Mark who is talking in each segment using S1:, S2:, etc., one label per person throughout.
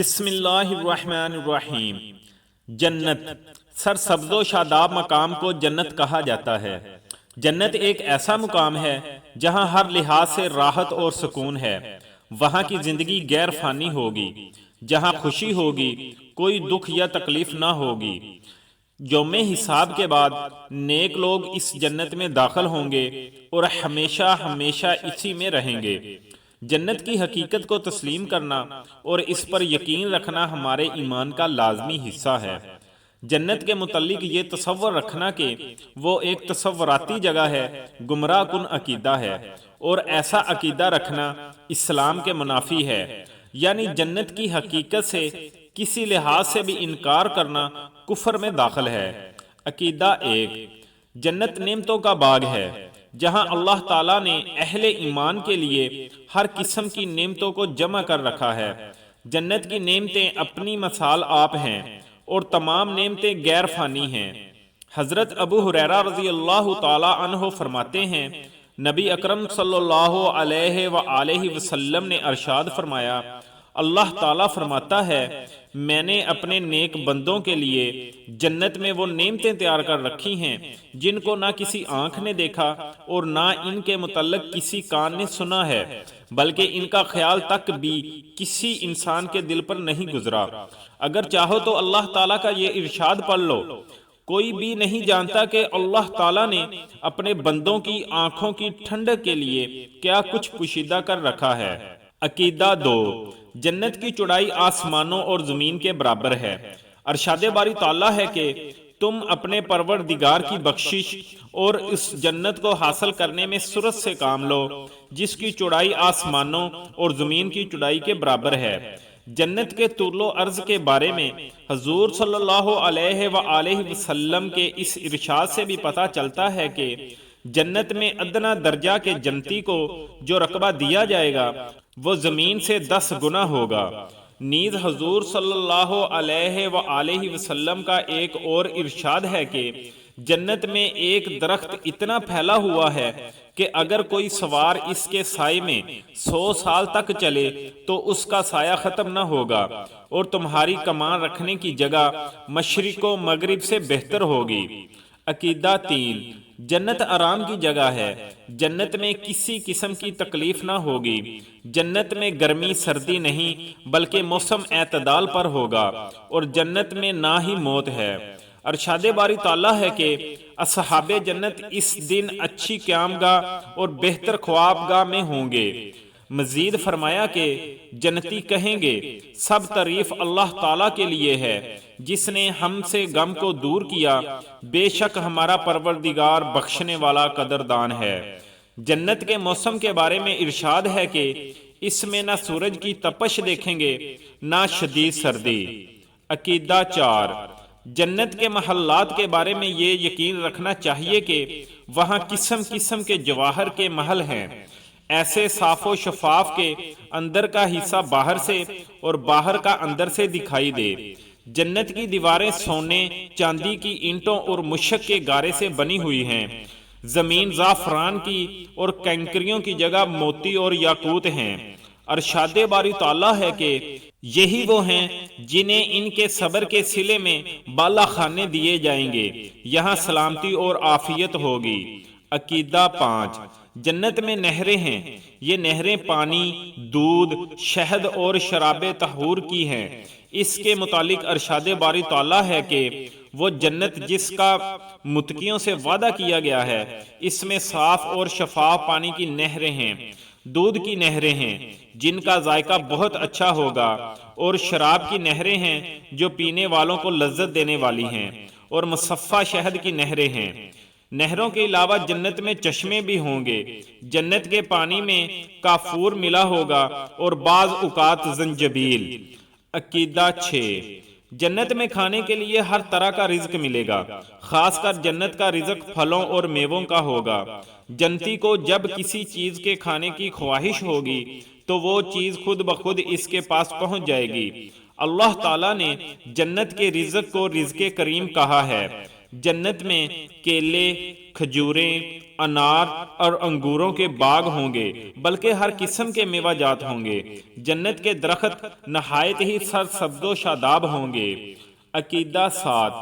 S1: بسم اللہ الرحمن الرحیم۔ جنت سرسبز و شاداب مقام کو جنت کہا جاتا ہے۔ جنت ایک ایسا مقام ہے جہاں ہر لحاظ سے راحت اور سکون ہے۔ وہاں کی زندگی غیر فانی ہوگی، جہاں خوشی ہوگی، کوئی دکھ یا تکلیف نہ ہوگی۔ یوم حساب کے بعد نیک لوگ اس جنت میں داخل ہوں گے اور ہمیشہ ہمیشہ اسی میں رہیں گے۔ جنت کی حقیقت کو تسلیم کرنا اور اس پر یقین رکھنا ہمارے ایمان کا لازمی حصہ ہے۔ جنت کے متعلق یہ تصور رکھنا کہ وہ ایک تصوراتی جگہ ہے، گمراہ کن عقیدہ ہے، اور ایسا عقیدہ رکھنا اسلام کے منافی ہے، یعنی جنت کی حقیقت سے کسی لحاظ سے بھی انکار کرنا کفر میں داخل ہے۔ عقیدہ ایک، جنت نعمتوں کا باغ ہے جہاں اللہ تعالیٰ نے اہل ایمان کے لیے ہر قسم کی نعمتوں کو جمع کر رکھا ہے۔ جنت کی نعمتیں اپنی مثال آپ ہیں اور تمام نعمتیں غیر فانی ہیں۔ حضرت ابو ہریرہ رضی اللہ تعالیٰ عنہ فرماتے ہیں، نبی اکرم صلی اللہ علیہ وآلہ وسلم نے ارشاد فرمایا، اللہ تعالیٰ فرماتا ہے، میں نے اپنے نیک بندوں کے لیے جنت میں وہ نعمتیں تیار کر رکھی ہیں جن کو نہ کسی آنکھ نے دیکھا اور نہ ان کے متعلق کسی کان نے سنا ہے، بلکہ ان کا خیال تک بھی کسی انسان کے دل پر نہیں گزرا۔ اگر چاہو تو اللہ تعالیٰ کا یہ ارشاد پڑھ لو، کوئی بھی نہیں جانتا کہ اللہ تعالیٰ نے اپنے بندوں کی آنکھوں کی ٹھنڈک کے لیے کیا کچھ پوشیدہ کر رکھا ہے۔ عقیدہ دو، جنت کی چوڑائی آسمانوں اور زمین کے برابر ہے۔ ارشاد باری تعالیٰ ہے کہ تم اپنے پروردگار کی بخشش اور اس جنت کو حاصل کرنے میں سرعت سے کام لو جس کی چوڑائی آسمانوں اور زمین کی چوڑائی کے برابر ہے۔ جنت کے طول و عرض کے بارے میں حضور صلی اللہ علیہ وآلہ وسلم کے اس ارشاد سے بھی پتہ چلتا ہے کہ جنت میں ادنا درجہ کے جنتی کو جو رقبہ دیا جائے گا وہ زمین سے 10 گنا ہوگا۔ نیز حضور صلی اللہ علیہ وآلہ وسلم کا ایک اور ارشاد ہے کہ جنت میں ایک درخت اتنا پھیلا ہوا ہے کہ اگر کوئی سوار اس کے سائے میں 100 سال تک چلے تو اس کا سایہ ختم نہ ہوگا، اور تمہاری کمان رکھنے کی جگہ مشرق و مغرب سے بہتر ہوگی۔ عقیدہ تین، جنت آرام کی جگہ ہے۔ جنت میں کسی قسم کی تکلیف نہ ہوگی۔ جنت میں گرمی سردی نہیں بلکہ موسم اعتدال پر ہوگا، اور جنت میں نہ ہی موت ہے۔ ارشاد باری تعالیٰ ہے کہ اصحاب جنت اس دن اچھی قیام گاہ اور بہتر خواب گاہ میں ہوں گے۔ مزید فرمایا کہ جنتی کہیں گے، سب تعریف اللہ تعالیٰ کے لیے ہے جس نے ہم سے غم کو دور کیا، بے شک ہمارا پروردگار بخشنے والا قدردان ہے۔ جنت کے موسم کے بارے میں ارشاد ہے کہ اس میں نہ سورج کی تپش دیکھیں گے نہ شدید سردی۔ عقیدہ چار، جنت کے محلات کے بارے میں یہ یقین رکھنا چاہیے کہ وہاں قسم قسم کے جواہر کے محل ہیں، ایسے صاف و شفاف کے اندر کا حصہ باہر سے اور باہر کا اندر سے دکھائی دے۔ جنت کی دیواریں سونے چاندی کی اینٹوں اور مشک کے گارے سے بنی ہوئی ہیں۔ زمین زعفران کی اور کنکریوں کی جگہ موتی اور یاقوت ہیں۔ ارشاد باری تعالیٰ ہے کہ یہی وہ ہیں جنہیں ان کے صبر کے صلے میں بالا خانے دیے جائیں گے، یہاں سلامتی اور عافیت ہوگی۔ عقیدہ پانچ، جنت میں نہریں ہیں۔ یہ نہریں پانی، دودھ، شہد اور شراب طہور کی ہیں۔ اس کے متعلق ارشاد باری تعالیٰ ہے کہ وہ جنت جس کا متقیوں سے وعدہ کیا گیا ہے، اس میں صاف اور شفاف پانی کی نہریں ہیں، دودھ کی نہریں ہیں جن کا ذائقہ بہت اچھا ہوگا، اور شراب کی نہریں ہیں جو پینے والوں کو لذت دینے والی ہیں، اور مصفہ شہد کی نہریں ہیں۔ نہروں کے علاوہ جنت میں چشمے بھی ہوں گے۔ جنت کے پانی میں کافور ملا ہوگا اور بعض اوقات زنجبیل۔ عقیدہ چھ، جنت میں کھانے کے لیے ہر طرح کا رزق ملے گا، خاص کر جنت کا رزق پھلوں اور میووں کا ہوگا۔ جنتی کو جب کسی چیز کے کھانے کی خواہش ہوگی تو وہ چیز خود بخود اس کے پاس پہنچ جائے گی۔ اللہ تعالیٰ نے جنت کے رزق کو رزق کریم کہا ہے۔ جنت میں کیلے، کھجوریں، انار اور انگوروں کے باغ ہوں گے بلکہ ہر قسم کے میوہ جات ہوں گے۔ جنت کے درخت نہایت ہی سرسبز و شاداب ہوں گے۔ عقیدہ 7،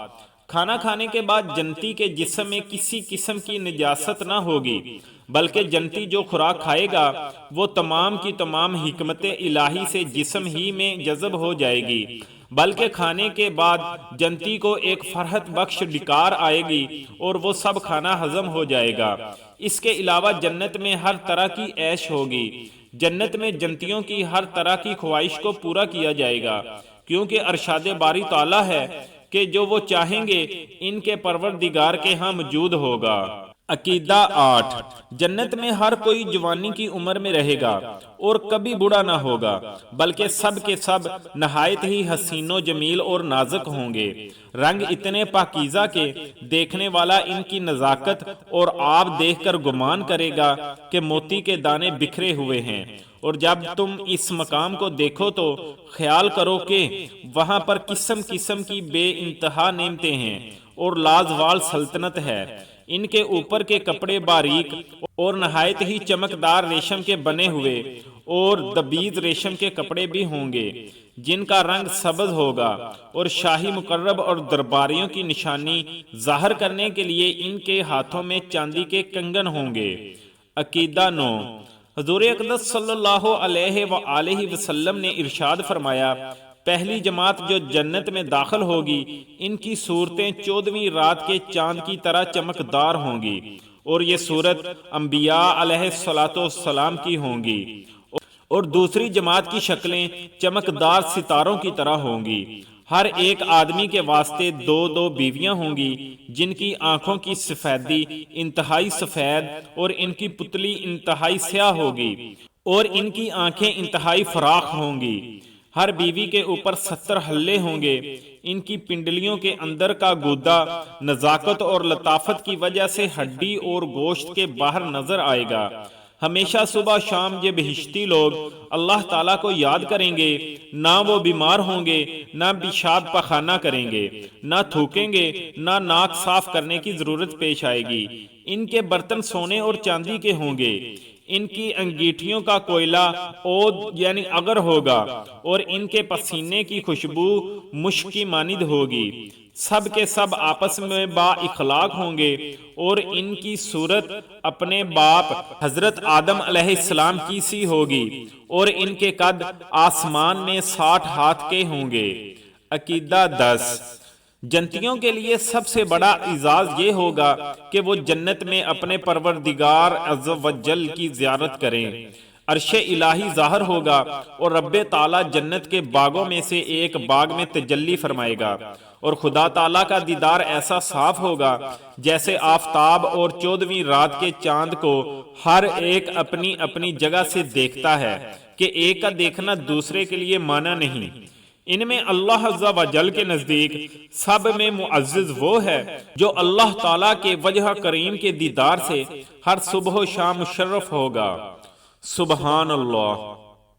S1: کھانا کھانے کے بعد جنتی کے جسم میں کسی قسم کی نجاست نہ ہوگی، بلکہ جنتی جو خوراک کھائے گا وہ تمام کی تمام حکمت الہی سے جسم ہی میں جذب ہو جائے گی، بلکہ کھانے کے بعد جنتی کو ایک فرحت بخش ڈکار آئے گی اور وہ سب کھانا ہضم ہو جائے گا۔ اس کے علاوہ جنت میں ہر طرح کی عیش ہوگی۔ جنت میں جنتیوں کی ہر طرح کی خواہش کو پورا کیا جائے گا، کیونکہ ارشاد باری تعالیٰ ہے کہ جو وہ چاہیں گے ان کے پروردگار کے ہاں موجود ہوگا۔ عقیدہ 8، جنت میں ہر کوئی جوانی کی عمر میں رہے گا اور کبھی بوڑھا نہ ہوگا، بلکہ سب کے سب نہایت ہی حسین و جمیل اور نازک ہوں گے، رنگ اتنے پاکیزہ کے دیکھنے والا ان کی نزاکت اور آپ دیکھ کر گمان کرے گا کہ موتی کے دانے بکھرے ہوئے ہیں۔ اور جب تم اس مقام کو دیکھو تو خیال کرو کہ وہاں پر قسم قسم کی بے انتہا نعمتیں ہیں اور لازوال سلطنت ہے۔ ان کے اوپر کے کپڑے باریک اور نہایت ہی چمکدار ریشم کے بنے ہوئے اور دبیز ریشم کے کپڑے بھی ہوں گے، جن کا رنگ سبز ہوگا، اور شاہی مقرب اور درباریوں کی نشانی ظاہر کرنے کے لیے ان کے ہاتھوں میں چاندی کے کنگن ہوں گے۔ عقیدہ 9، حضور اقدس صلی اللہ علیہ وآلہ وسلم نے ارشاد فرمایا، پہلی جماعت جو جنت میں داخل ہوگی ان کی صورتیں 14ویں رات کے چاند کی طرح چمکدار ہوں گی، اور یہ صورت انبیاء علیہ السلام کی ہوں گی، اور دوسری جماعت کی شکلیں چمکدار ستاروں کی طرح ہوں گی۔ ہر ایک آدمی کے واسطے 2 بیویاں ہوں گی، جن کی آنکھوں کی سفیدی انتہائی سفید اور ان کی پتلی انتہائی سیاہ ہوگی، اور ان کی آنکھیں انتہائی فراخ ہوں گی۔ ہر بیوی کے اوپر 70 ہلے ہوں گے۔ ان کی پنڈلیوں کے اندر کا گودا نزاکت اور لطافت کی وجہ سے ہڈی اور گوشت کے باہر نظر آئے گا۔ ہمیشہ صبح شام یہ بہشتی لوگ اللہ تعالیٰ کو یاد کریں گے، نہ وہ بیمار ہوں گے، نہ پیشاب پخانہ کریں گے، نہ تھوکیں گے، نہ ناک صاف کرنے کی ضرورت پیش آئے گی۔ ان کے برتن سونے اور چاندی کے ہوں گے۔ ان کی انگیٹھیوں کا کوئلہ عود یعنی اگر ہوگا، اور ان کے پسینے کی خوشبو مشک کی مانند ہوگی۔ سب کے سب آپس میں با اخلاق ہوں گے، اور ان کی صورت اپنے باپ حضرت آدم علیہ السلام کی سی ہوگی، اور ان کے قد آسمان میں 60 ہاتھ کے ہوں گے۔ عقیدہ 10، جنتیوں کے لیے سب سے بڑا اعزاز یہ ہوگا کہ وہ جنت میں اپنے پروردگار عز و جل کی زیارت کریں۔ عرش الہی ظاہر ہوگا اور رب تعالیٰ جنت کے باغوں میں سے ایک باغ میں تجلی فرمائے گا، اور خدا تعالیٰ کا دیدار ایسا صاف ہوگا جیسے آفتاب اور 14ویں رات کے چاند کو ہر ایک اپنی اپنی جگہ سے دیکھتا ہے کہ ایک کا دیکھنا دوسرے کے لیے مانا نہیں۔ ان میں اللہ عز و جل کے نزدیک سب میں معزز وہ ہے جو اللہ تعالیٰ کے وجہ کریم کے دیدار سے ہر صبح و شام مشرف ہوگا۔ سبحان اللہ۔